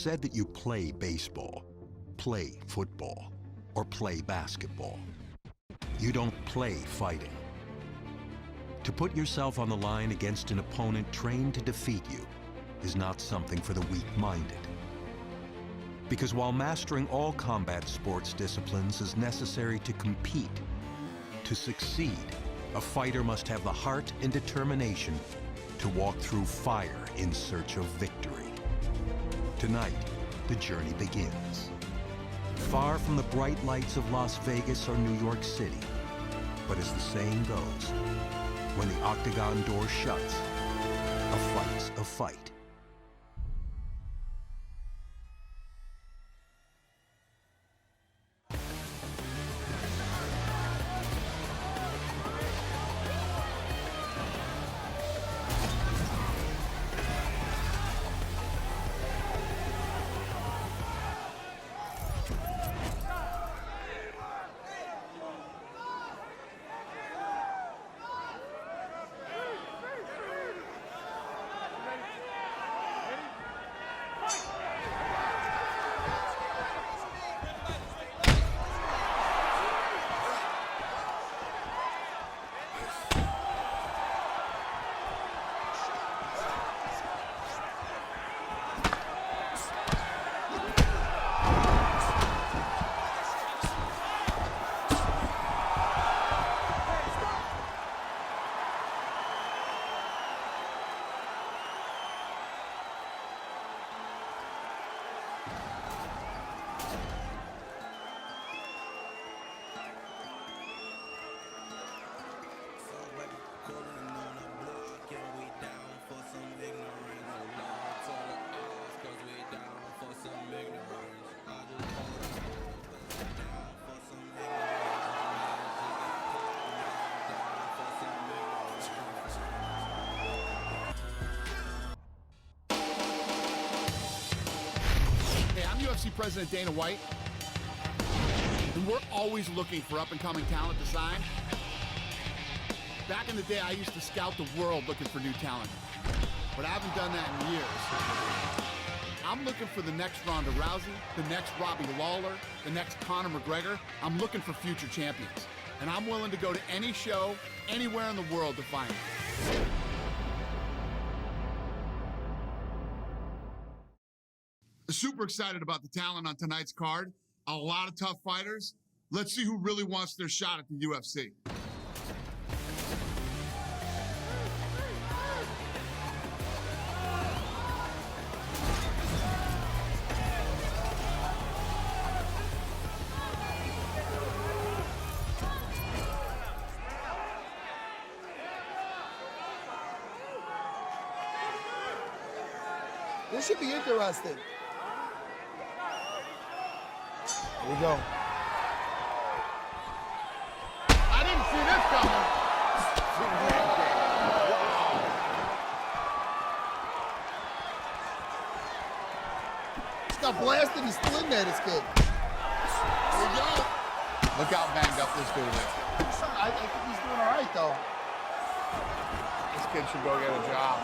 said that you play baseball, play football, or play basketball. You don't play fighting. To put yourself on the line against an opponent trained to defeat you is not something for the weak-minded. Because while mastering all combat sports disciplines is necessary to compete, to succeed, a fighter must have the heart and determination to walk through fire in search of victory. Tonight, the journey begins. Far from the bright lights of Las Vegas or New York City, but as the saying goes, when the octagon door shuts, a fight's a fight. UFC President Dana White, and we're always looking for up-and-coming talent to sign. Back in the day, I used to scout the world looking for new talent, but I haven't done that in years. I'm looking for the next Ronda Rousey, the next Robbie Lawler, the next Conor McGregor. I'm looking for future champions, and I'm willing to go to any show, anywhere in the world to find them. Super excited about the talent on tonight's card. A lot of tough fighters. Let's see who really wants their shot at the UFC. This should be interesting. Here we go. I didn't see this coming. Just got blasted. He's still in there, this kid. There we go. Look how banged up this dude is. I think he's doing all right, though. This kid should go get a job.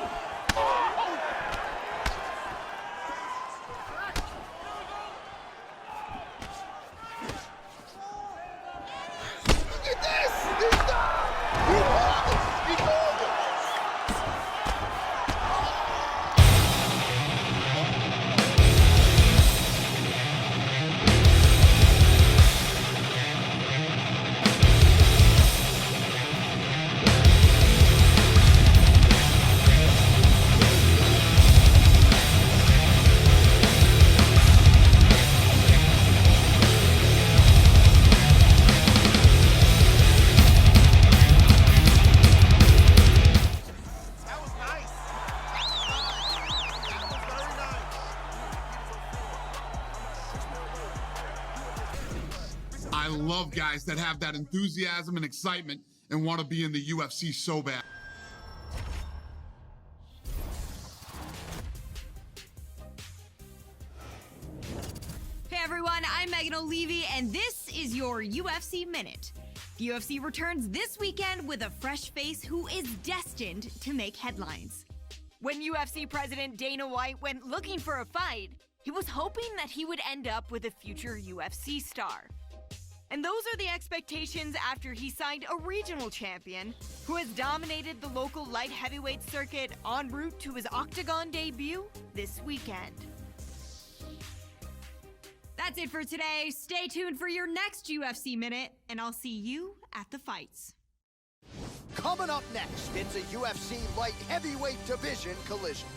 I love guys that have that enthusiasm and excitement and want to be in the UFC so bad. Hey everyone, I'm Megan O'Leary, and this is your UFC Minute. The UFC returns this weekend with a fresh face who is destined to make headlines. When UFC President Dana White went looking for a fight, he was hoping that he would end up with a future UFC star. And those are the expectations after he signed a regional champion who has dominated the local light heavyweight circuit en route to his Octagon debut this weekend. That's it for today. Stay tuned for your next UFC Minute, and I'll see you at the fights. Coming up next, it's a UFC light heavyweight division collision.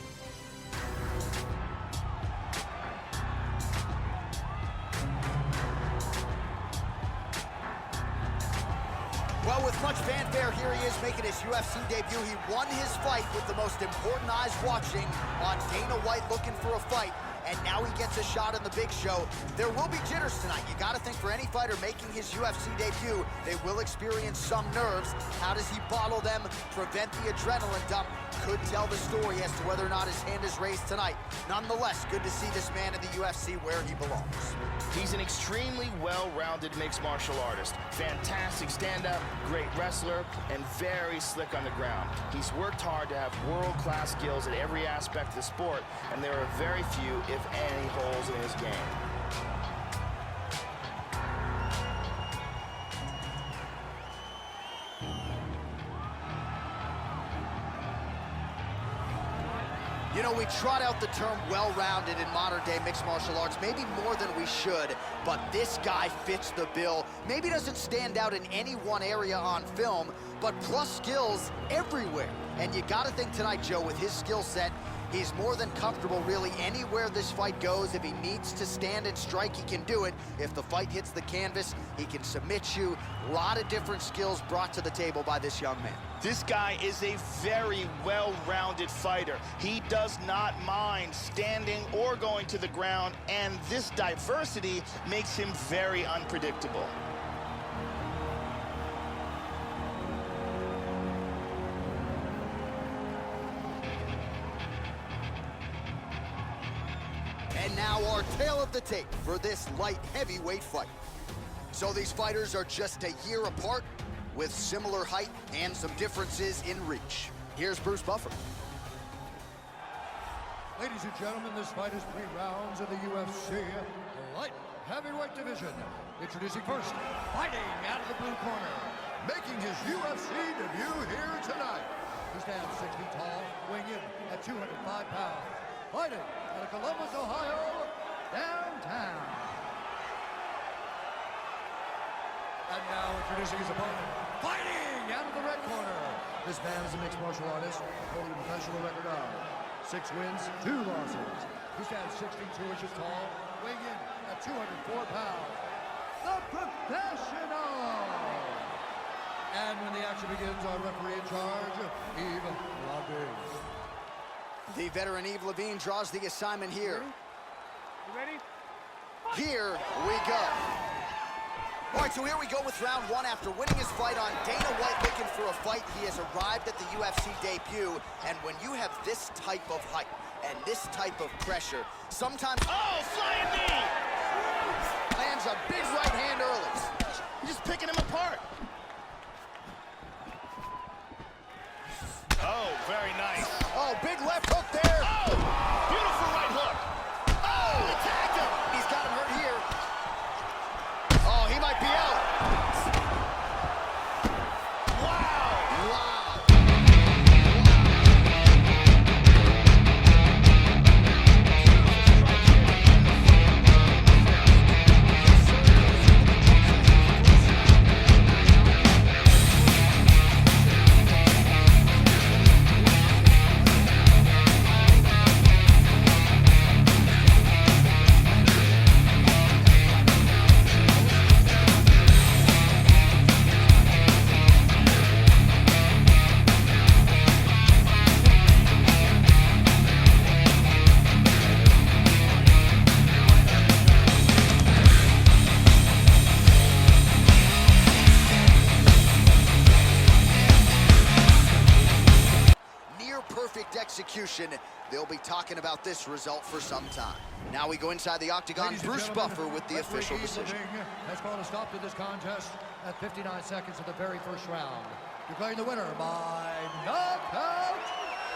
Well, with much fanfare, here he is making his UFC debut. He won his fight with the most important eyes watching on Dana White looking for a fight. And now he gets a shot in the big show. There will be jitters tonight. You got to think for any fighter making his UFC debut, they will experience some nerves. How does he bottle them, prevent the adrenaline dump? Could tell the story as to whether or not his hand is raised tonight. Nonetheless, good to see this man in the UFC where he belongs. He's an extremely well-rounded mixed martial artist. Fantastic stand-up, great wrestler, and very slick on the ground. He's worked hard to have world-class skills at every aspect of the sport, and there are very few, if any, holes in his game. You know, we trot out the term well-rounded in modern-day mixed martial arts, maybe more than we should, but this guy fits the bill. Maybe doesn't stand out in any one area on film, but plus skills everywhere. And you gotta think tonight, Joe, with his skill set, he's more than comfortable really anywhere this fight goes. If he needs to stand and strike, he can do it. If the fight hits the canvas, he can submit you. A lot of different skills brought to the table by this young man. This guy is a very well-rounded fighter. He does not mind standing or going to the ground, and this diversity makes him very unpredictable. And now our tale of the tape for this light heavyweight fight. So these fighters are just a year apart, with similar height and some differences in reach. Here's Bruce Buffer. Ladies and gentlemen, this fight is 3 rounds in the UFC light heavyweight division. Introducing first, fighting out of the blue corner, making his UFC debut here tonight. He stands 6 feet tall, weighing in at 205 pounds. Fighting out of Columbus, Ohio, downtown. And now introducing his opponent, fighting out of the red corner. This man is a mixed martial artist, holding a professional record of 6 wins, 2 losses. He stands 6 feet 2 inches tall, weighing in at 204 pounds. The professional! And when the action begins, our referee in charge, Yves Levine. The veteran Yves Levine draws the assignment here. You ready? Here we go. All right, so here we go with round 1. After winning his fight on Dana White looking for a fight, he has arrived at the UFC debut. And when you have this type of height and this type of pressure, sometimes... Oh, flying knee! Lands a big right hand early. He's just picking him apart. Oh, very nice. Oh, big left hook there. Oh, beautiful right hook. Oh, he tagged him. He's got him hurt here. Oh, he might be out. Execution. They'll be talking about this result for some time. Now we go inside the octagon. Bruce Buffer with the official decision. Has called a stop to this contest at 59 seconds of the very first round. Declaring the winner by knockout,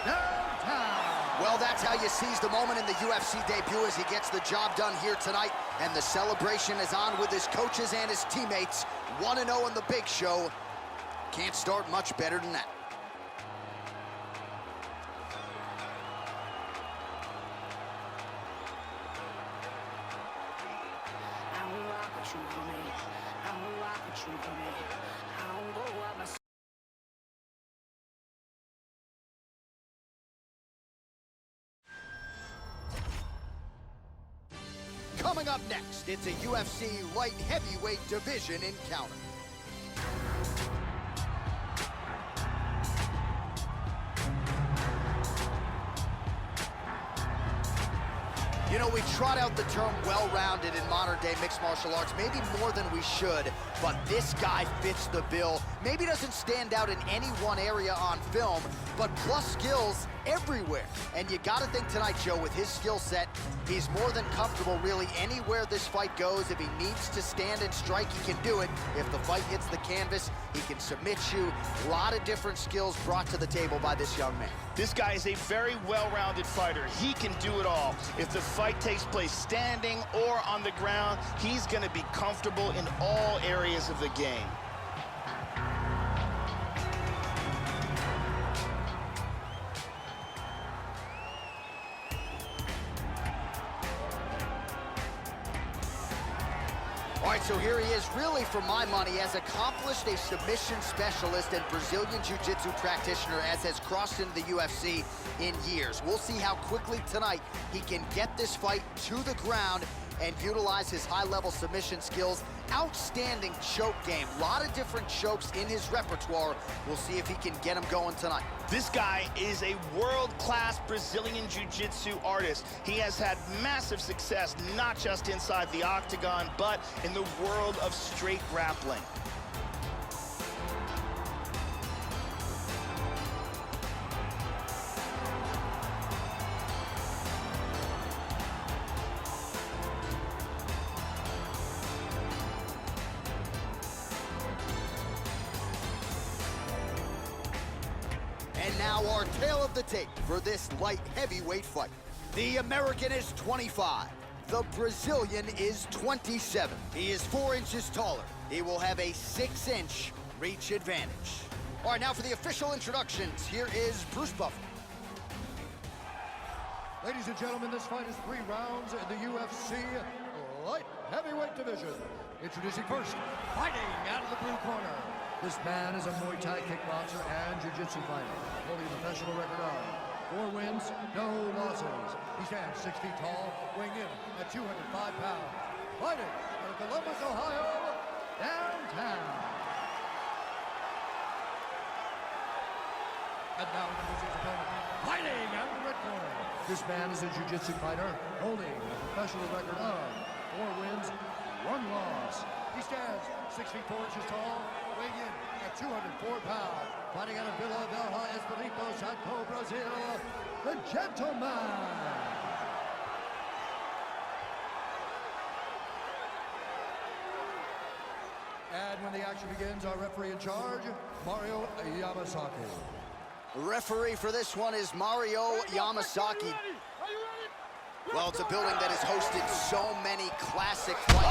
downtown. Well, that's how you seize the moment in the UFC debut as he gets the job done here tonight. And the celebration is on with his coaches and his teammates. 1-0 in the big show. Can't start much better than that. Coming up next, it's a UFC light heavyweight division encounter. You know, we trot out the term well-rounded in modern-day mixed martial arts, maybe more than we should, but this guy fits the bill. Maybe doesn't stand out in any one area on film, but plus skills everywhere. And you gotta think tonight, Joe, with his skill set, he's more than comfortable really anywhere this fight goes. If he needs to stand and strike, he can do it. If the fight hits the canvas, he can submit you. A lot of different skills brought to the table by this young man. This guy is a very well-rounded fighter. He can do it all. If the fight takes place standing or on the ground, he's gonna be comfortable in all areas of the game. All right, so here he is, really, for my money, has accomplished a submission specialist and Brazilian Jiu-Jitsu practitioner as has crossed into the UFC in years. We'll see how quickly tonight he can get this fight to the ground and utilize his high-level submission skills. Outstanding choke game. A lot of different chokes in his repertoire. We'll see if he can get him going tonight. This guy is a world-class Brazilian Jiu-Jitsu artist. He has had massive success, not just inside the octagon, but in the world of straight grappling. And now our tale of the tape for this light heavyweight fight. The American is 25. The Brazilian is 27. He is 4 inches taller. He will have a 6-inch reach advantage. All right, now for the official introductions, here is Bruce Buffer. Ladies and gentlemen, this fight is 3 rounds in the UFC light heavyweight division. Introducing first, fighting out of the blue corner. This man is a Muay Thai kickboxer and Jiu-Jitsu fighter, holding a professional record of 4 wins, no losses. He stands 6 feet tall, weighing in at 205 pounds. Fighting out of Columbus, Ohio, downtown. And now introducing his opponent, fighting out of the red corner. This man is a Jiu-Jitsu fighter, holding a professional record of 4 wins, 1 loss. He stands 6 feet 4 inches tall, weighing in at 204 pounds. Fighting out of Vila Velha, Espírito Santo, Brazil, the gentleman. And when the action begins, our referee in charge, Mario Yamasaki. Referee for this one is Mario Yamasaki. Well, it's a building that has hosted so many classic fights.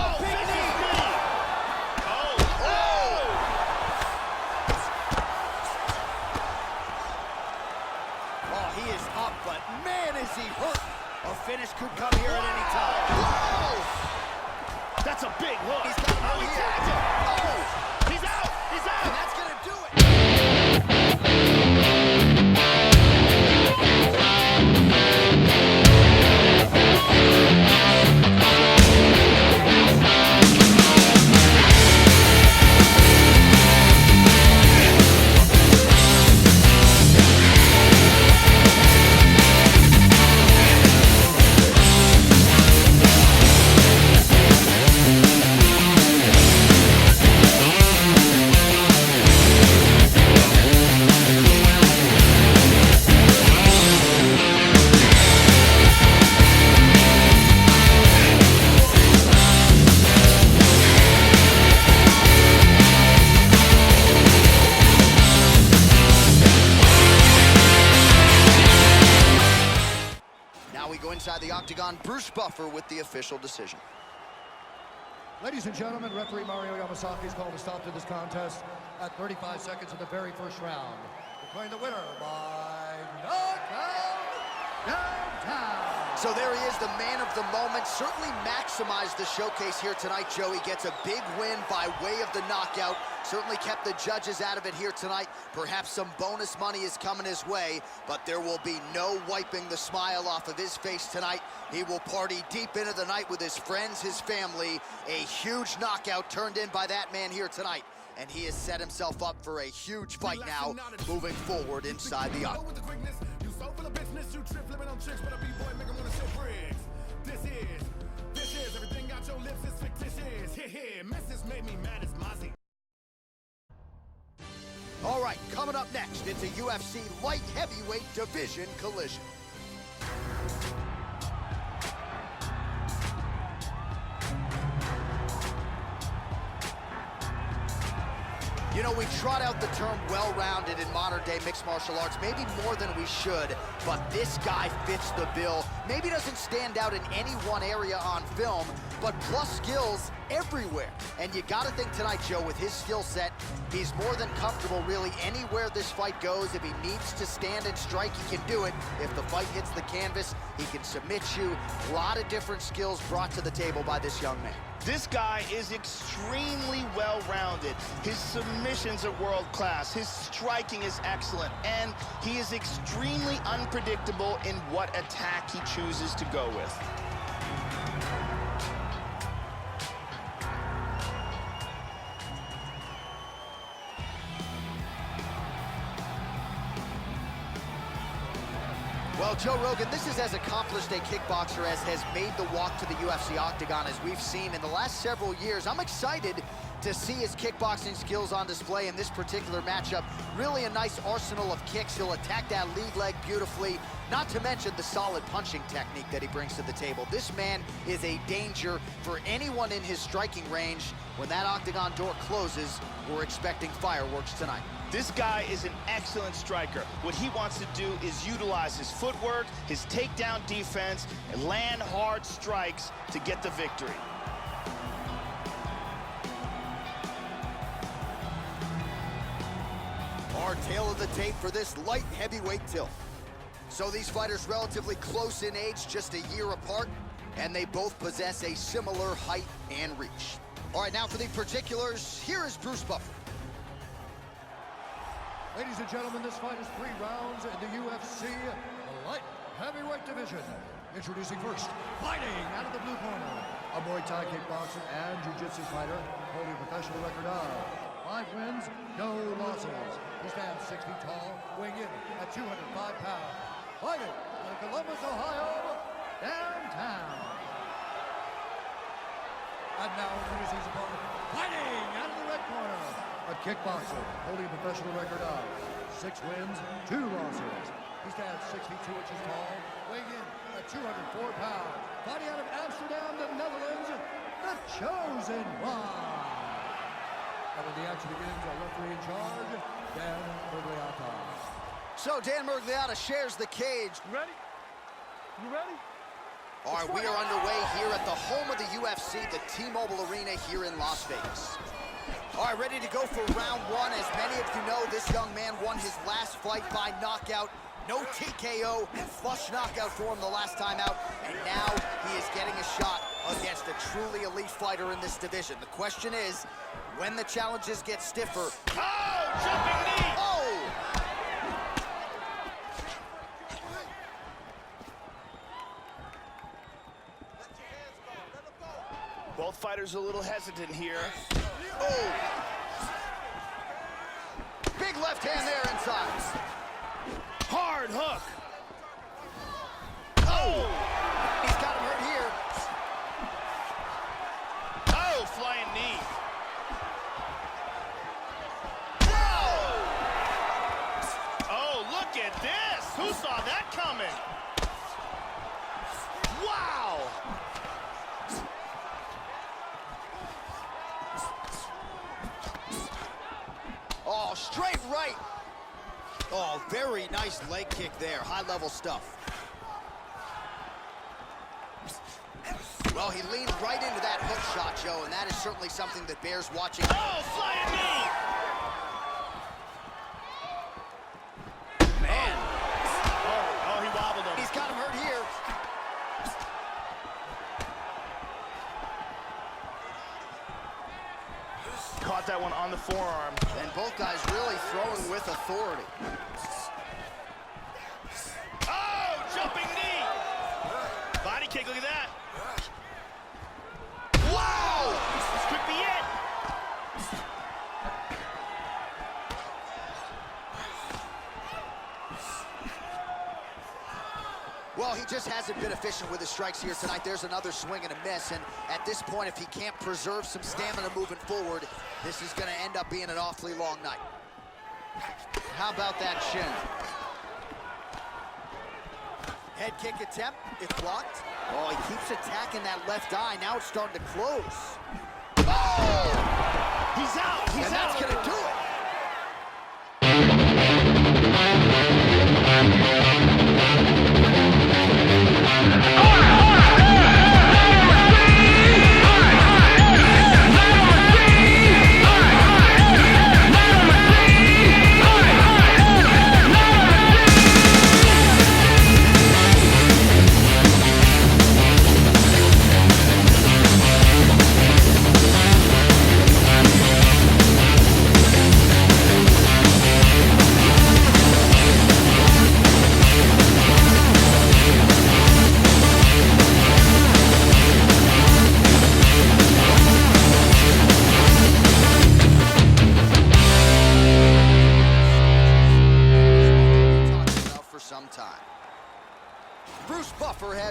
Oh, he is up, but man, is he hurt. A finish could come here at any time. Whoa! That's a big hook. He's got him. He tagged him. Oh! He's out! He's out! And that's gonna do it. octagon, Bruce Buffer with the official decision. Ladies and gentlemen, referee Mario Yamasaki has called a stop to this contest at 35 seconds of the very first round. Declaring the winner by knockout, downtown. So there he is, the man of the moment. Certainly maximized the showcase here tonight, Joey. Gets a big win by way of the knockout. Certainly kept the judges out of it here tonight. Perhaps some bonus money is coming his way, but there will be no wiping the smile off of his face tonight. He will party deep into the night with his friends, his family. A huge knockout turned in by that man here tonight. And he has set himself up for a huge fight now, moving forward inside the octagon. All right, coming up next, it's a UFC light heavyweight division collision. You know, we trot out the term well-rounded in modern-day mixed martial arts, maybe more than we should, but this guy fits the bill. Maybe doesn't stand out in any one area on film, but plus skills everywhere. And you gotta think tonight, Joe, with his skill set, he's more than comfortable really anywhere this fight goes. If he needs to stand and strike, he can do it. If the fight hits the canvas, he can submit you. A lot of different skills brought to the table by this young man. This guy is extremely well-rounded. His submissions are world-class. His striking is excellent. And he is extremely unpredictable in what attack he chooses to go with. Well, Joe Rogan, this is as accomplished a kickboxer as has made the walk to the UFC octagon as we've seen in the last several years. I'm excited to see his kickboxing skills on display in this particular matchup. Really a nice arsenal of kicks. He'll attack that lead leg beautifully, not to mention the solid punching technique that he brings to the table. This man is a danger for anyone in his striking range. When that octagon door closes, we're expecting fireworks tonight. This guy is an excellent striker. What he wants to do is utilize his footwork, his takedown defense, and land hard strikes to get the victory. Our tail of the tape for this light heavyweight tilt. So these fighters relatively close in age, just a year apart, and they both possess a similar height and reach. All right, now for the particulars, here is Bruce Buffer. Ladies and gentlemen, this fight is 3 rounds in the UFC light heavyweight division. Introducing first, fighting out of the blue corner, a Muay Thai kickboxer and jiu-jitsu fighter, holding a professional record of 5 wins, no losses. He stands 6 feet tall, weighing in at 205 pounds. Fighting out of Columbus, Ohio, downtown. And now introducing his opponent, fighting out of the red corner, a kickboxer holding a professional record of 6 wins, 2 losses. He stands 6 feet 2 inches tall, weighing in at 204 pounds. Fighting out of Amsterdam, the Netherlands, the Chosen One. And when the action begins, our referee in charge, Dan Mergliata. So Dan Mergliata shares the cage. You ready? You ready? All right, we are underway here at the home of the UFC, the T-Mobile Arena here in Las Vegas. All right, ready to go for round 1. As many of you know, this young man won his last fight by knockout. No TKO, flush knockout for him the last time out. And now he is getting a shot against a truly elite fighter in this division. The question is, when the challenges get stiffer... Oh, jumping knee! Oh! Both fighters a little hesitant here. Oh! Big left hand there inside. Hard hook. Oh! He's got him hurt here. Oh, flying knee. Whoa! Oh, look at this. Who saw that coming? Wow! Oh, straight right. Oh, very nice leg kick there. High-level stuff. Well, he leaned right into that hook shot, Joe, and that is certainly something that bears watching. Oh, flying knee! Man. Oh, he wobbled him. He's got him hurt here. Caught that one on the forearm. And both guys really throwing with authority. Oh, jumping knee! Body kick, look at that. Wow! This could be it. Well, he just hasn't been efficient with his strikes here tonight. There's another swing and a miss, and at this point, if he can't preserve some stamina moving forward, this is going to end up being an awfully long night. How about that shin? Head kick attempt, it's blocked. Oh, he keeps attacking that left eye. Now it's starting to close. Oh! He's out! He's and out! that's going to do it.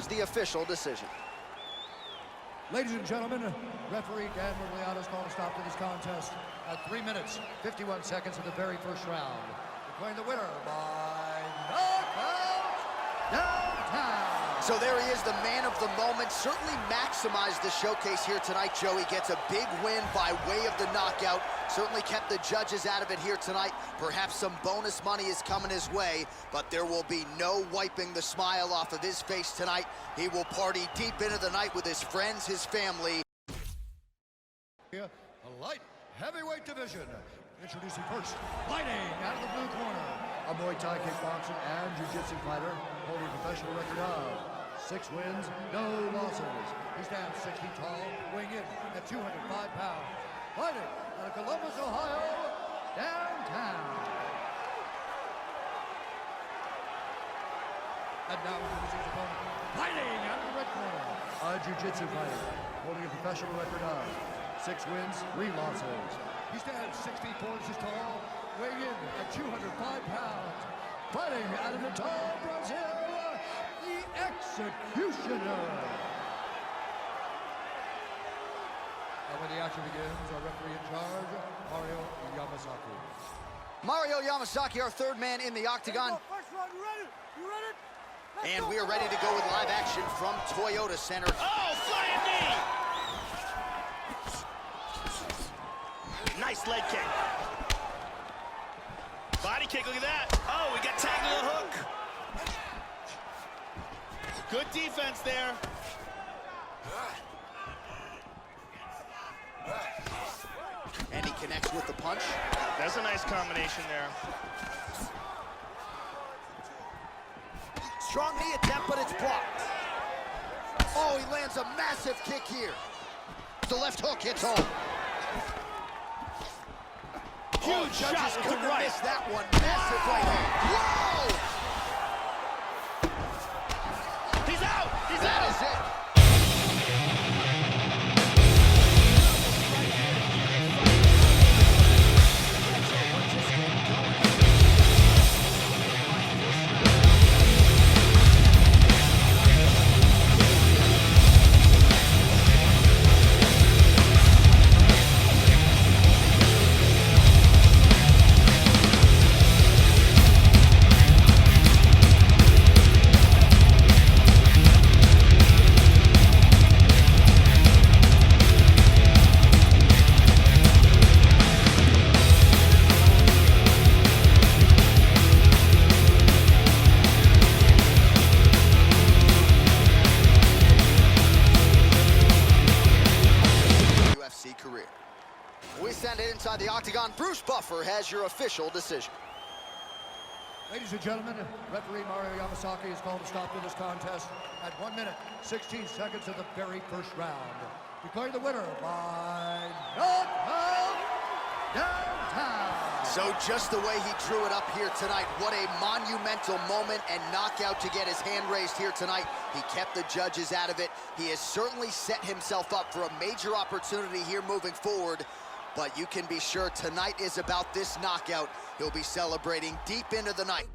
The official decision. Ladies and gentlemen, referee Dan Murgliano's called a stop to this contest at 3 minutes, 51 seconds of the very first round. Declaring the winner by knockout downtown. So there he is, the man of the moment. Certainly maximized the showcase here tonight, Joey. Gets a big win by way of the knockout. Certainly kept the judges out of it here tonight. Perhaps some bonus money is coming his way, but there will be no wiping the smile off of his face tonight. He will party deep into the night with his friends, his family. A light heavyweight division. Introducing first, fighting out of the blue corner, a Muay Thai kickboxing and jiu-jitsu fighter holding a professional record of 6 wins, no losses. He stands 6 feet tall, weighing in at 205 pounds. Fighting out of Columbus, Ohio, downtown. And now introducing his opponent, fighting out of the red corner, a jiu-jitsu fighter holding a professional record of 6 wins, 3 losses. He stands 6 feet 4 inches tall, weighing in at 205 pounds. Fighting out of Natal, Brazil, the Executioner. And when the action begins, our referee in charge, Mario Yamasaki. Mario Yamasaki, our third man in the octagon. First round, you ready? You ready? And we are ready to go with live action from Toyota Center. Oh, flying knee! Nice leg kick. Body kick, look at that. Oh, we got tagged with a hook. Good defense there. And he connects with the punch. That's a nice combination there. Strong knee attempt, but it's blocked. Oh, he lands a massive kick here. The left hook hits home. Huge shot Judges with couldn't the have right. missed that one. Massive right hand. Whoa! He's out! He's That out! is it. the octagon, Bruce Buffer has your official decision. Ladies and gentlemen, referee Mario Yamasaki has called a stop to this contest at 1 minute, 16 seconds of the very first round. Declaring the winner by knockout downtown. So just the way he drew it up here tonight, what a monumental moment and knockout to get his hand raised here tonight. He kept the judges out of it. He has certainly set himself up for a major opportunity here moving forward. But you can be sure tonight is about this knockout. He'll be celebrating deep into the night.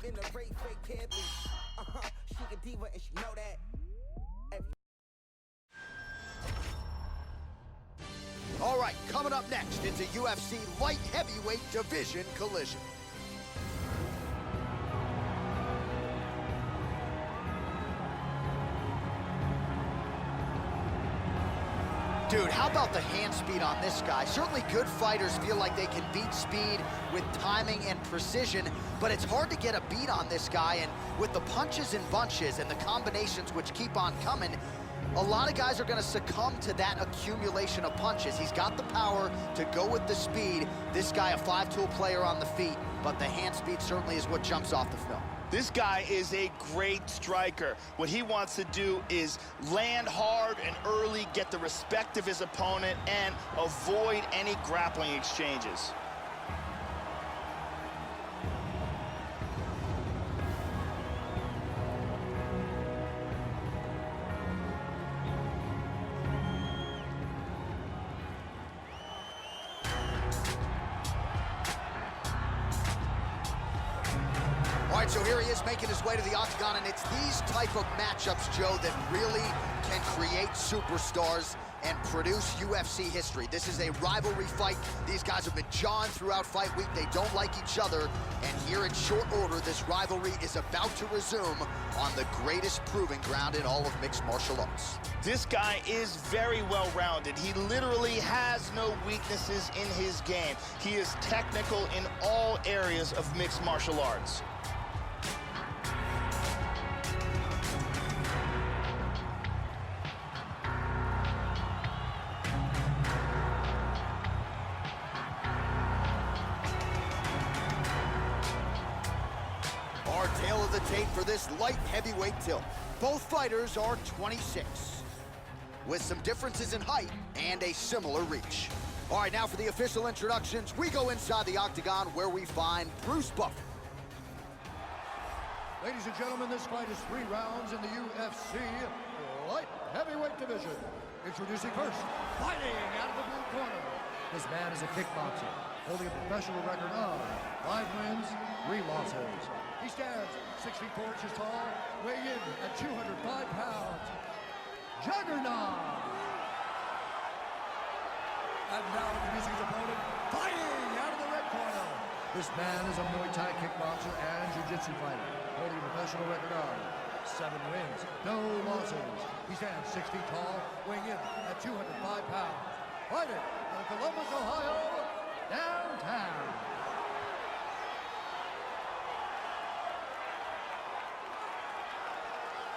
All right, coming up next, it's a UFC light heavyweight division collision. Dude, how about the hand speed on this guy? Certainly good fighters feel like they can beat speed with timing and precision, but it's hard to get a beat on this guy, and with the punches and bunches and the combinations which keep on coming, a lot of guys are gonna succumb to that accumulation of punches. He's got the power to go with the speed. This guy, a 5-tool player on the feet, but the hand speed certainly is what jumps off the film. This guy is a great striker. What he wants to do is land hard and early, get the respect of his opponent, and avoid any grappling exchanges. All right, so here he is making his way to the octagon, and it's these type of matchups, Joe, that really can create superstars and produce UFC history. This is a rivalry fight. These guys have been jawing throughout fight week. They don't like each other, and here in short order, this rivalry is about to resume on the greatest proving ground in all of mixed martial arts. This guy is very well-rounded. He literally has no weaknesses in his game. He is technical in all areas of mixed martial arts. Our tale of the tape for this light heavyweight tilt. Both fighters are 26, with some differences in height and a similar reach. All right, now for the official introductions, we go inside the octagon where we find Bruce Buffer. Ladies and gentlemen, this fight is 3 rounds in the UFC light heavyweight division. Introducing first, fighting out of the blue corner. This man is a kickboxer, holding a professional record of 5 wins, 3 losses. He stands 6 feet 4 inches tall, weighing in at 205 pounds. Juggernaut! And now introducing his opponent, fighting out of the red corner. This man is a Muay Thai kickboxer and jiu-jitsu fighter, holding a professional record of 7 wins, no losses. He stands 6 feet tall, weighing in at 205 pounds. Fighting out of Columbus, Ohio, downtown.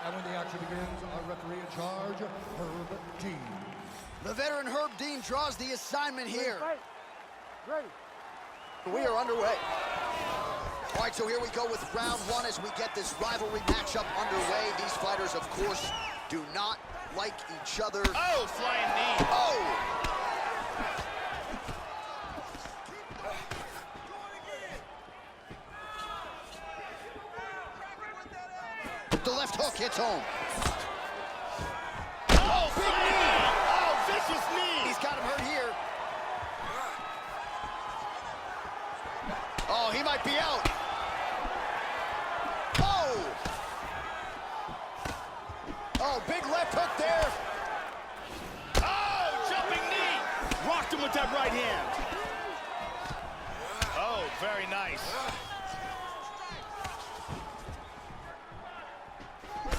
And when the action begins, our referee in charge, Herb Dean. The veteran Herb Dean draws the assignment here. Ready. We are underway. All right, so here we go with round 1 as we get this rivalry matchup underway. These fighters, of course, do not like each other. Oh, flying knee. Oh! The left hook hits home. Oh, big knee. Oh, vicious knee. He's got him hurt here. Oh, he might be out. Oh! Oh, big left hook there. Oh, jumping knee. Rocked him with that right hand. Oh, very nice.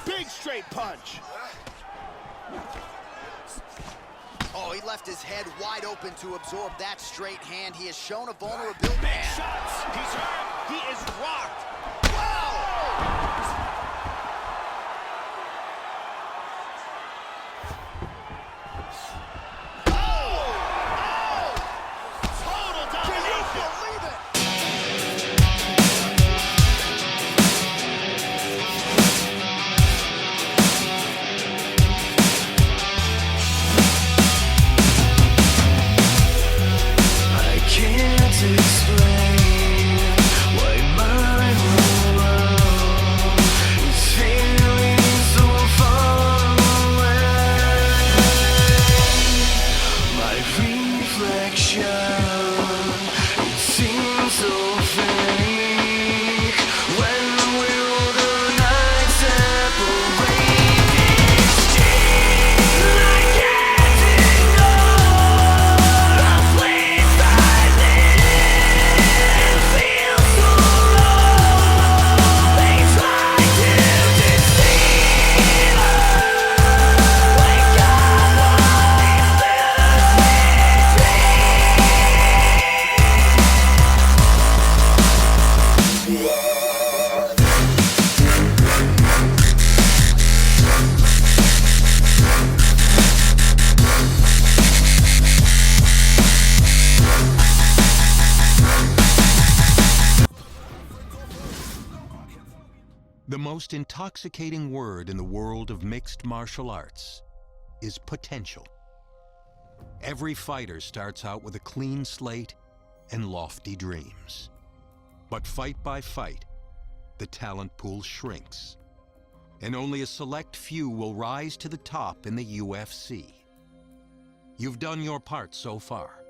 Big straight punch. Oh, he left his head wide open to absorb that straight hand. He has shown a vulnerability. Big shots. He's hurt. He is rocked. Wow! Oh! Oh! Total domination. so fake when the wilderness separates. I can't ignore the place I live. Feel so low. They try to deceive us. Wake up, The most intoxicating word in the world of mixed martial arts is potential. Every fighter starts out with a clean slate and lofty dreams. But fight by fight, the talent pool shrinks, and only a select few will rise to the top in the UFC. You've done your part so far,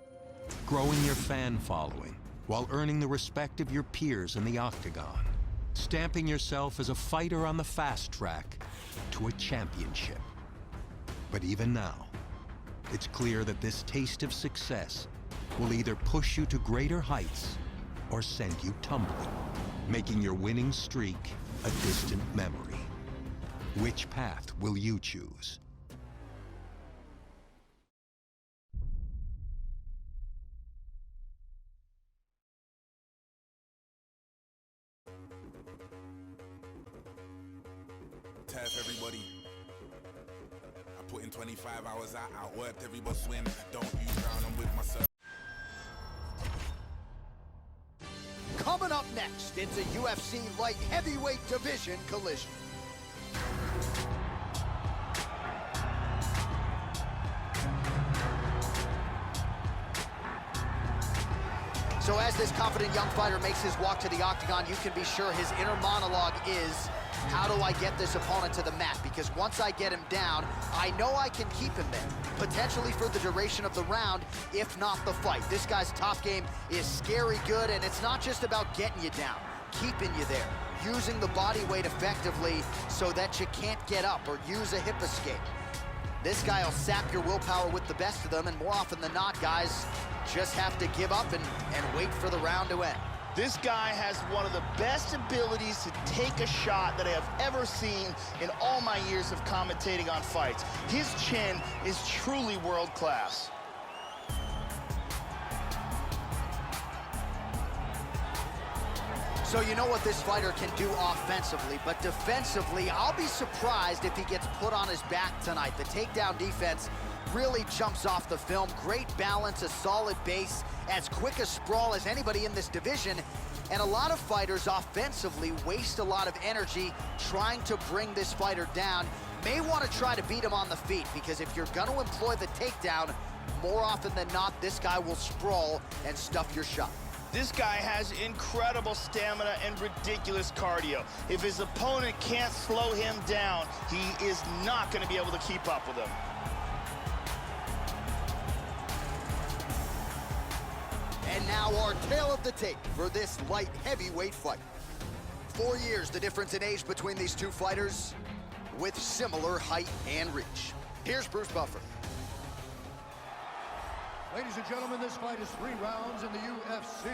growing your fan following while earning the respect of your peers in the octagon, stamping yourself as a fighter on the fast track to a championship. But even now, it's clear that this taste of success will either push you to greater heights or send you tumbling, making your winning streak a distant memory. Which path will you choose? Tough, everybody. I put in 25 hours, I outworked everybody swim. Don't use round, I'm with myself. Coming up next, it's a UFC light heavyweight division collision. So as this confident young fighter makes his walk to the octagon, you can be sure his inner monologue is, how do I get this opponent to the mat? Because once I get him down, I know I can keep him there, potentially for the duration of the round, if not the fight. This guy's top game is scary good, and it's not just about getting you down, keeping you there, using the body weight effectively so that you can't get up or use a hip escape. This guy will sap your willpower with the best of them, and more often than not, guys just have to give up and wait for the round to end. This guy has one of the best abilities to take a shot that I have ever seen in all my years of commentating on fights. His chin is truly world class. So you know what this fighter can do offensively, but defensively, I'll be surprised if he gets put on his back tonight. The takedown defense really jumps off the film. Great balance, a solid base, as quick a sprawl as anybody in this division. And a lot of fighters offensively waste a lot of energy trying to bring this fighter down. May want to try to beat him on the feet, because if you're going to employ the takedown, more often than not, this guy will sprawl and stuff your shot. This guy has incredible stamina and ridiculous cardio. If his opponent can't slow him down, he is not going to be able to keep up with him. And now our tale of the tape for this light heavyweight fight. 4 years the difference in age between these two fighters, with similar height and reach. Here's Bruce Buffer. Ladies and gentlemen, this fight is 3 rounds in the UFC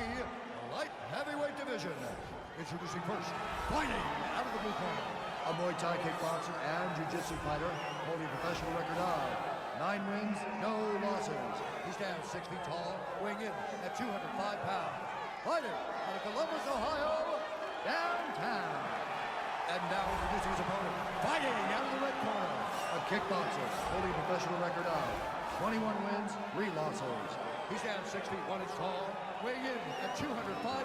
light heavyweight division. Introducing first, fighting out of the blue corner, a Muay Thai kickboxer and jiu-jitsu fighter holding a professional record of 9 wins, no losses. He stands 6 feet tall, weighing in at 205 pounds. Fighting out of Columbus, Ohio, downtown. And now introducing his opponent, fighting out of the red corner, a kickboxer holding a professional record of 21 wins, 3 losses. He stands 6 feet 1 inch tall, weighing in at 205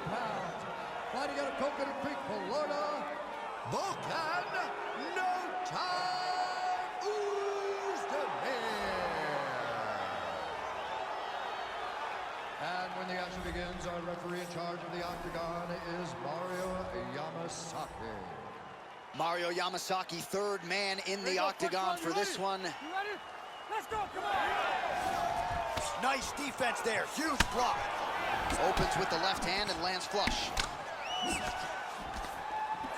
pounds. Fighting out of Coconut Creek, Florida, Volkan No Time Uzdemir. And when the action begins, our referee in charge of the octagon is Mario Yamasaki. Mario Yamasaki, third man in the octagon for this one. You ready? Let's go, come on! Nice defense there, huge block. Opens with the left hand and lands flush.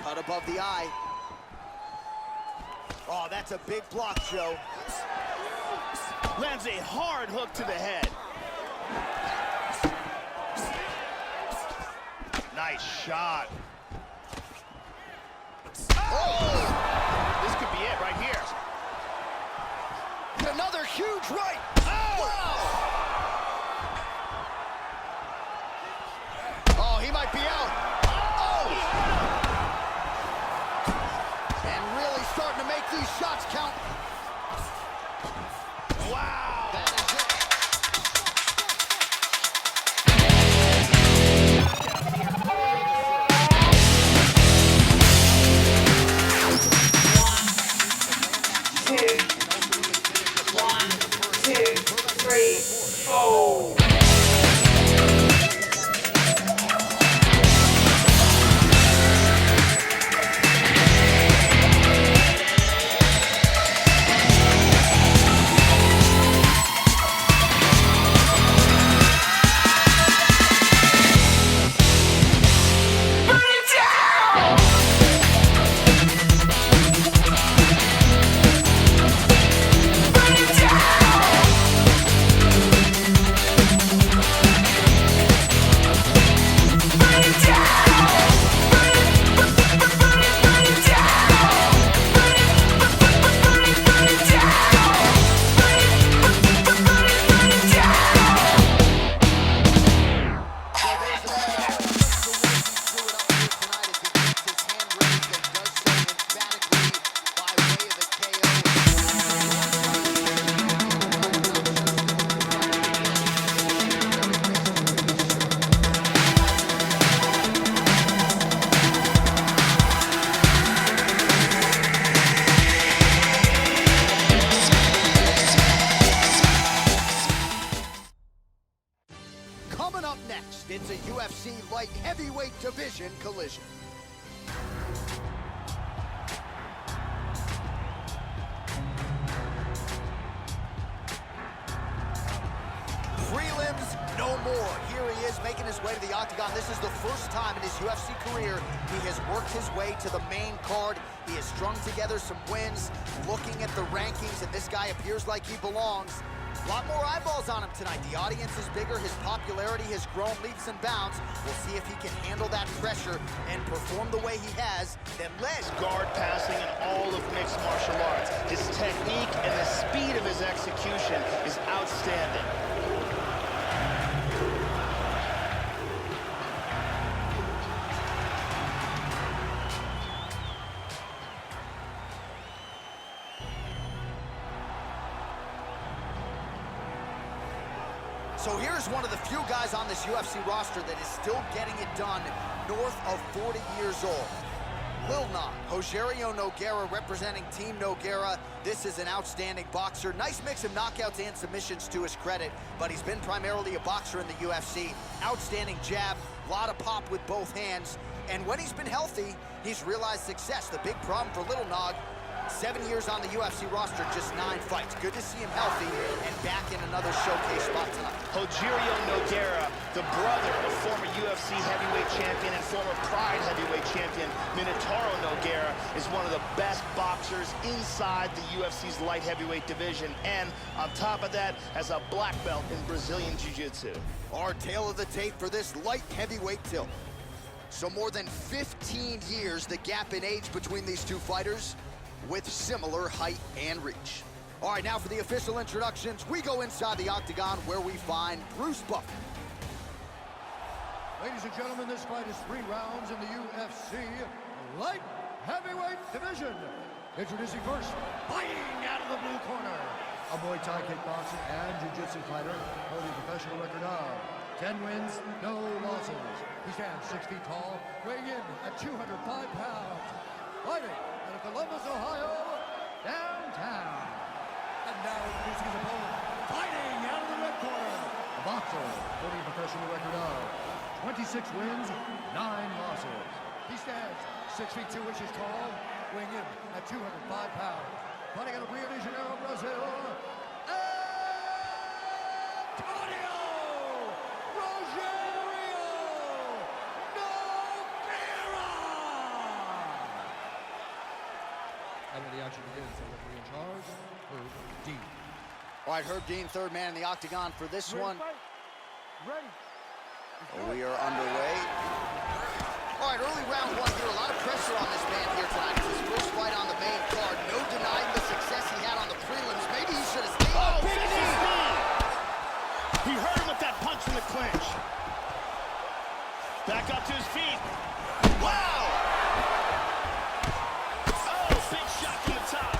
Cut above the eye. Oh, that's a big block, Joe. Lands a hard hook to the head. Nice shot. Oh! This could be it right here. Another huge right. Oh! Wow. Oh, he might be out. Oh! And really starting to make these shots count. Wow! That is it. 3, 4. Coming up next, it's a UFC light heavyweight division collision. Prelims, no more. Here he is making his way to the octagon. This is the first time in his UFC career he has worked his way to the main card. He has strung together some wins, looking at the rankings, and this guy appears like he belongs. A lot more eyeballs on him tonight. The audience is bigger. His popularity has grown leaps and bounds. We'll see if he can handle that pressure and perform the way he has. Then led Guard passing in all of mixed martial arts. His technique and the speed of his execution is outstanding. So here's one of the few guys on this UFC roster that is still getting it done, north of 40 years old. Lil Nog, Rogerio Nogueira representing Team Nogueira. This is an outstanding boxer. Nice mix of knockouts and submissions to his credit, but he's been primarily a boxer in the UFC. Outstanding jab, a lot of pop with both hands. And when he's been healthy, he's realized success. The big problem for Lil Nog, 7 years on the UFC roster, just 9 fights. Good to see him healthy and back in another showcase spot tonight. Rogerio Nogueira, the brother of former UFC heavyweight champion and former Pride heavyweight champion Minotauro Nogueira, is one of the best boxers inside the UFC's light heavyweight division, and on top of that, has a black belt in Brazilian Jiu-Jitsu. Our tale of the tape for this light heavyweight tilt. So more than 15 years, the gap in age between these two fighters, with similar height and reach. All right, now for the official introductions, we go inside the octagon where we find Bruce Buffer. Ladies and gentlemen, this fight is 3 rounds in the UFC light heavyweight division. Introducing first, fighting out of the blue corner, a Muay Thai kickboxer and Jiu-Jitsu fighter holding a professional record of 10 wins, no losses. He stands 6 feet tall, weighing in at 205 pounds. Fighting out of Columbus, Ohio, downtown. And now introducing his opponent, fighting out of the red corner, a boxer holding a professional record of 26 wins, 9 losses. He stands 6 feet 2 inches tall, weighing in at 205 pounds. Fighting out of Rio de Janeiro, Brazil, Antonio Rogerio! And when the action begins, the referee in charge, Herb Dean. All right, Herb Dean, third man in the octagon for this one. Ready. We are underway. All right, early round one here. A lot of pressure on this man here tonight. It's his first fight on the main card. No denying the success he had on the prelims. Maybe he should have stayed. Oh, big knee! He hurt him with that punch in the clinch. Back up to his feet. Wow! Oh, big shot from the top.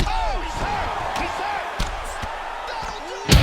Oh, he's hurt! He's hurt! That'll do it.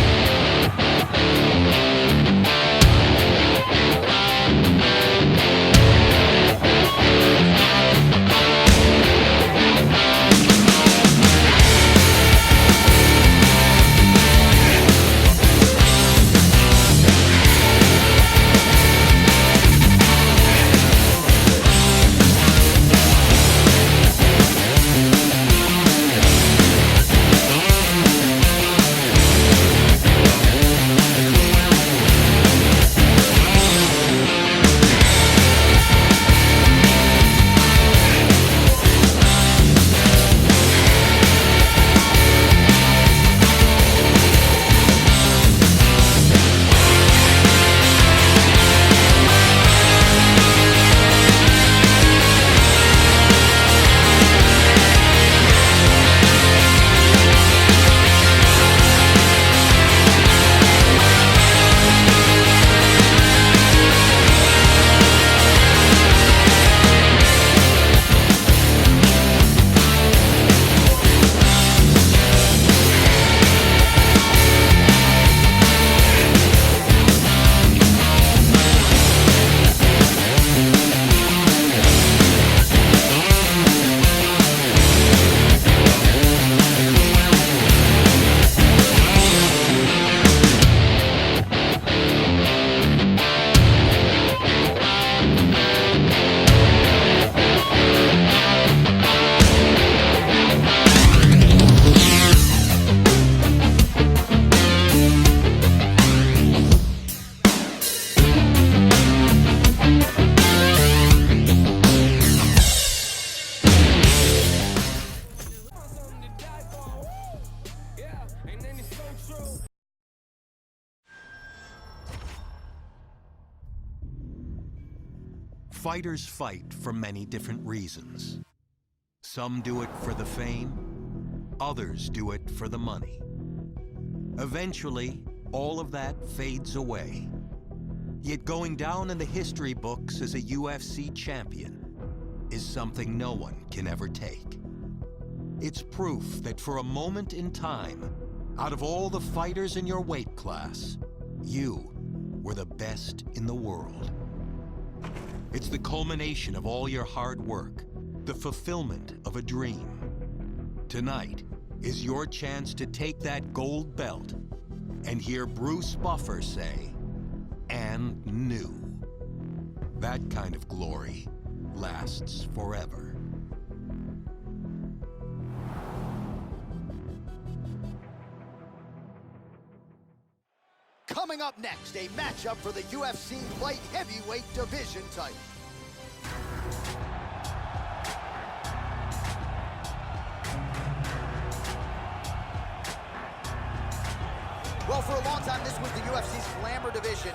Fighters fight for many different reasons. Some do it for the fame, others do it for the money. Eventually, all of that fades away. Yet going down in the history books as a UFC champion is something no one can ever take. It's proof that for a moment in time, out of all the fighters in your weight class, you were the best in the world. It's the culmination of all your hard work, the fulfillment of a dream. Tonight is your chance to take that gold belt and hear Bruce Buffer say, "And new." That kind of glory lasts forever. Coming up next, a matchup for the UFC light heavyweight division title. Well, for a long time, this was the UFC's glamour division,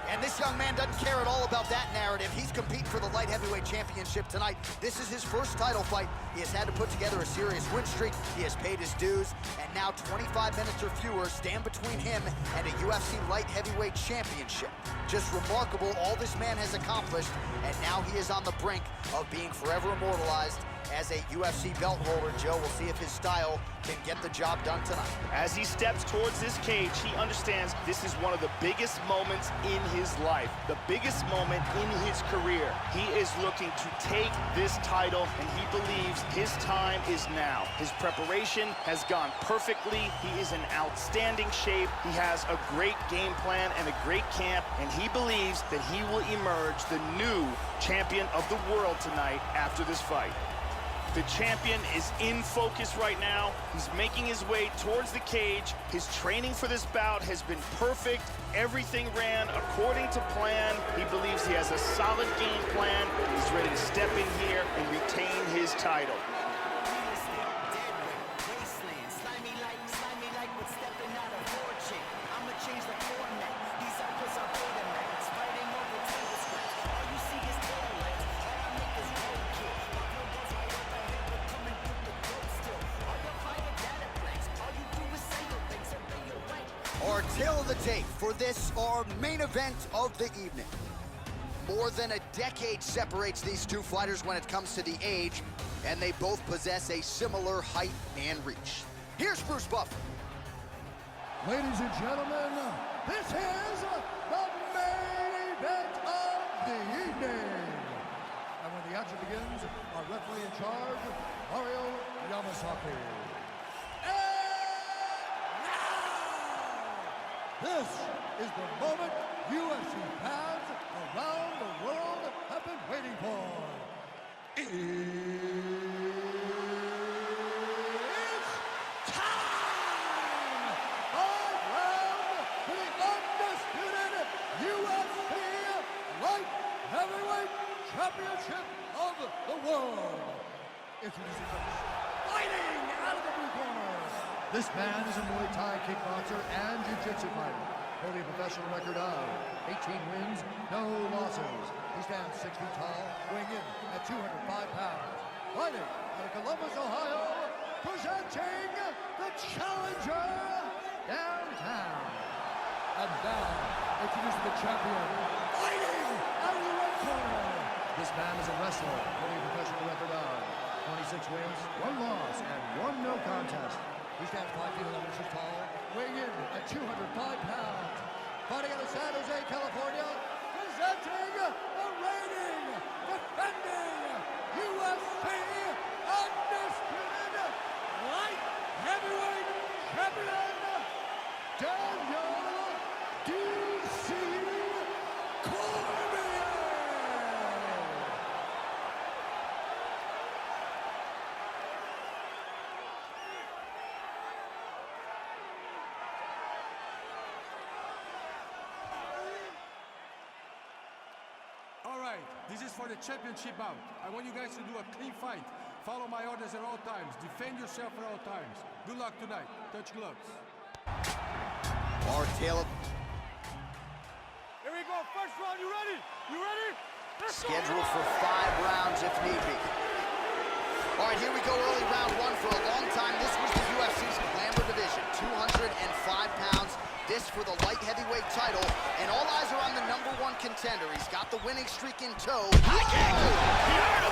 and this young man doesn't care at all about that narrative. He's competing for the light heavyweight championship tonight. This is his first title fight. He has had to put together a serious win streak. He has paid his dues, and now 25 minutes or fewer stand between him and a UFC light heavyweight championship. Just remarkable all this man has accomplished, and now he is on the brink of being forever immortalized as a UFC belt holder. Joe, we'll see if his style can get the job done tonight. As he steps towards this cage, he understands this is one of the biggest moments in his life, the biggest moment in his career. He is looking to take this title, and he believes his time is now. His preparation has gone perfectly. He is in outstanding shape. He has a great game plan and a great camp, and he believes that he will emerge the new champion of the world tonight after this fight. The champion is in focus right now. He's making his way towards the cage. His training for this bout has been perfect. Everything ran according to plan. He believes he has a solid game plan. He's ready to step in here and retain his title. Our tale of the tape for this, our main event of the evening. More than a decade separates these two fighters when it comes to the age, and they both possess a similar height and reach. Here's Bruce Buffer. Ladies and gentlemen, this is the main event of the evening. And when the action begins, our referee in charge, Mario Yamasaki. This is the moment UFC fans around the world have been waiting for. It's time! 5-round for the undisputed UFC Light Heavyweight Championship of the world. Introducing first, fighting out of the blue corner. This man is a Muay Thai kickboxer and jiu-jitsu fighter, holding a professional record of 18 wins, no losses. He stands 6 feet tall, weighing in at 205 pounds. Fighting out of Columbus, Ohio, presenting the challenger downtown. And now, introducing the champion, fighting out of the red corner. This man is a wrestler, holding a professional record of 26 wins, 1 loss, and 1 no contest. He stands 5 feet 11 inches tall, weighing in at 205 pounds. Fighting out of San Jose, California, presenting the reigning, defending UFC undisputed light heavyweight champion, Daniel D.C. Cormier. This is for the championship bout. I want you guys to do a clean fight. Follow my orders at all times. Defend yourself at all times. Good luck tonight. Touch gloves. Our tale of... Here we go, first round, you ready? You ready? Scheduled for 5 rounds if need be. All right, here we go, early round 1. For a long time, this was the UFC's glamour division. 205 pounds. This for the light heavyweight title, and all eyes are on the #1 contender. He's got the winning streak in tow. High kick! He hurt him!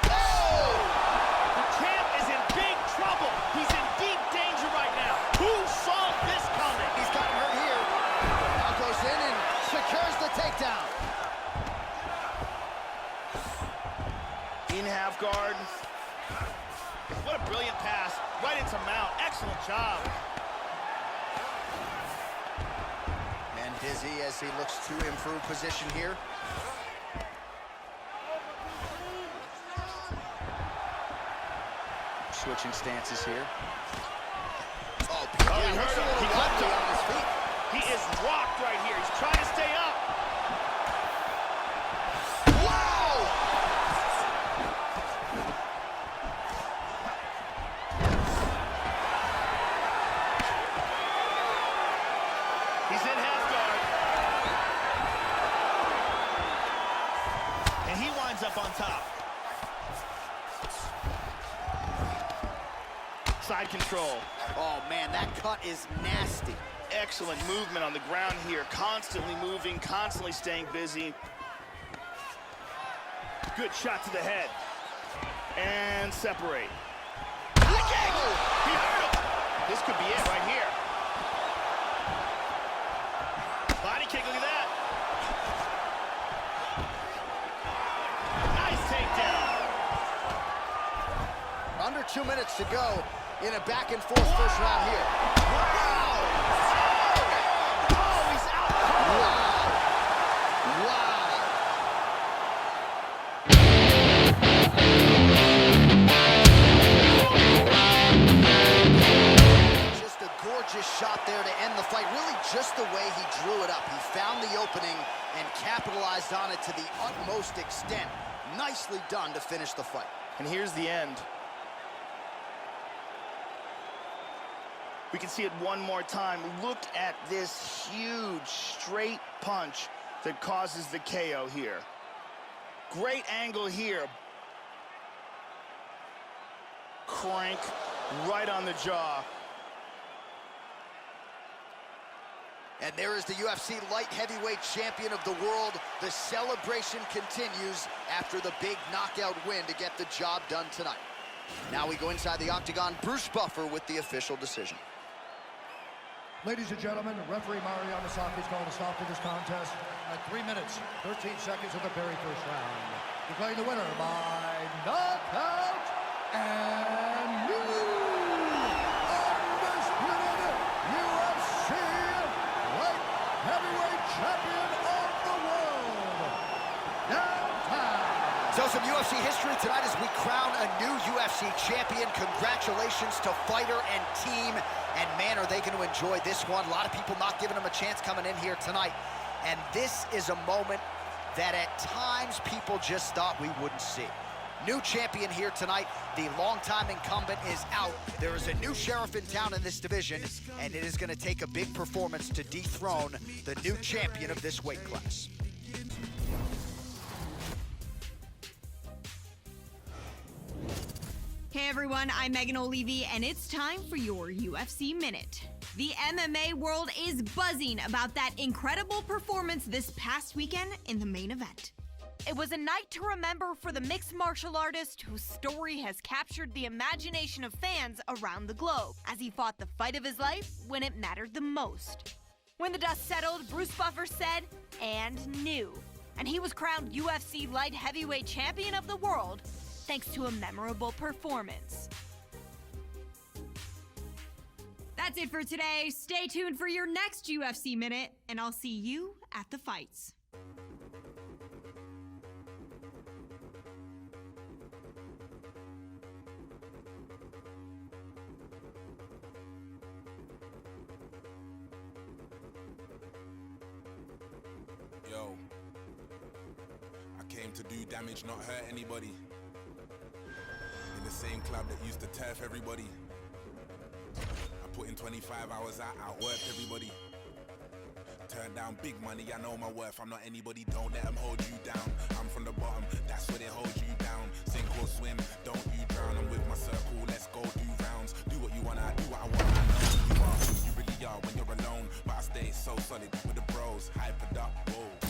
Oh! The champ is in big trouble. He's in deep danger right now. Who saw this coming? He's got him hurt here. Now goes in and secures the takedown. In half guard. What a brilliant pass. Right into mount. Excellent job. Dizzy as he looks to improve position here. Switching stances here. Oh, he hurt him. He left him on his feet. He is rocked right here. He's trying to stay up. Wow! He's in half guard. And he winds up on top. Side control. Oh, man, that cut is nasty. Excellent movement on the ground here. Constantly moving, constantly staying busy. Good shot to the head. And separate. High kick! He hurt him. This could be it right here. Body kick, look at that. Nice takedown. Under 2 minutes to go in a back-and-forth first round here. Wow! Oh, he's out. Wow. Wow. he drew it up. He found the opening and capitalized on it to the utmost extent. Nicely done to finish the fight. And here's the end. We can see it one more time. Look at this huge straight punch that causes the KO here. Great angle here. Crank right on the jaw. And there is the UFC light heavyweight champion of the world. The celebration continues after the big knockout win to get the job done tonight. Now we go inside the octagon. Bruce Buffer with the official decision. Ladies and gentlemen, referee Mario Yamasaki is calling a stop to this contest at 3 minutes, 13 seconds of the very first round. Declaring the winner by knockout and new undisputed UFC light heavyweight champion of the world, downtown. So some UFC history tonight as we crown a new UFC champion. Congratulations to fighter and team. And man, are they going to enjoy this one. A lot of people not giving them a chance coming in here tonight. And this is a moment that at times people just thought we wouldn't see. New champion here tonight. The longtime incumbent is out. There is a new sheriff in town in this division, and it is going to take a big performance to dethrone the new champion of this weight class. Hey everyone, I'm Megan O'Leary, and it's time for your UFC Minute. The MMA world is buzzing about that incredible performance this past weekend in the main event. It was a night to remember for the mixed martial artist whose story has captured the imagination of fans around the globe as he fought the fight of his life when it mattered the most. When the dust settled, Bruce Buffer said, "and new," and he was crowned UFC light heavyweight champion of the world thanks to a memorable performance. That's it for today. Stay tuned for your next UFC Minute, and I'll see you at the fights. Yo, I came to do damage, not hurt anybody. In the same club that used to turf everybody. I put in 25 hours, I outworked everybody. Turn down big money, I know my worth, I'm not anybody, don't let them hold you down. I'm from the bottom, that's where they hold you down. Sink or swim, don't you drown. I'm with my circle, let's go do rounds. Do what you want, I do what I want, I know who you are. You really are when you're alone, but I stay so solid with the bros, hypered up, whoa.